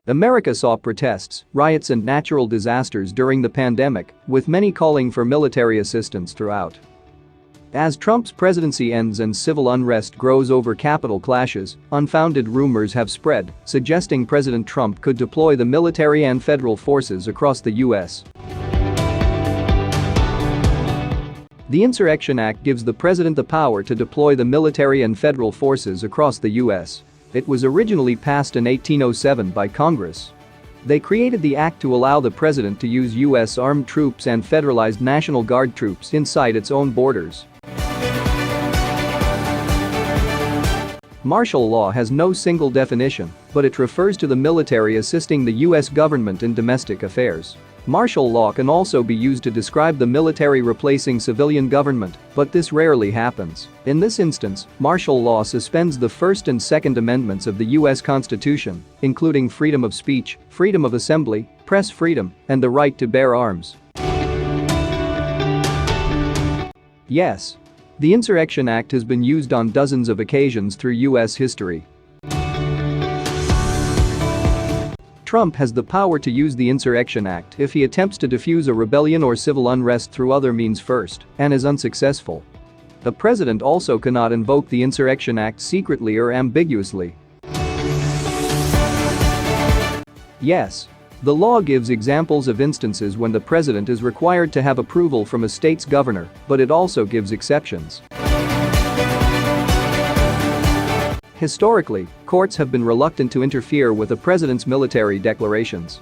America saw protests, riots and natural disasters during the pandemic, with many calling for military assistance throughout. As Trump's presidency ends and civil unrest grows over Capitol clashes, unfounded rumors have spread, suggesting President Trump could deploy the military and federal forces across the U.S. The Insurrection Act gives the president the power to deploy the military and federal forces across the U.S. It was originally passed in 1807 by Congress. They created the act to allow the president to use U.S. armed troops and federalized National Guard troops inside its own borders. Martial law has no single definition, but it refers to the military assisting the U.S. government in domestic affairs. Martial law can also be used to describe the military replacing civilian government, but this rarely happens. In this instance, martial law suspends the First and Second Amendments of the U.S. Constitution, including freedom of speech, freedom of assembly, press freedom, and the right to bear arms. Yes. The Insurrection Act has been used on dozens of occasions through U.S. history. Trump has the power to use the Insurrection Act if he attempts to defuse a rebellion or civil unrest through other means first and is unsuccessful. The president also cannot invoke the Insurrection Act secretly or ambiguously. Yes. The law gives examples of instances when the president is required to have approval from a state's governor, but it also gives exceptions. Historically, courts have been reluctant to interfere with a president's military declarations.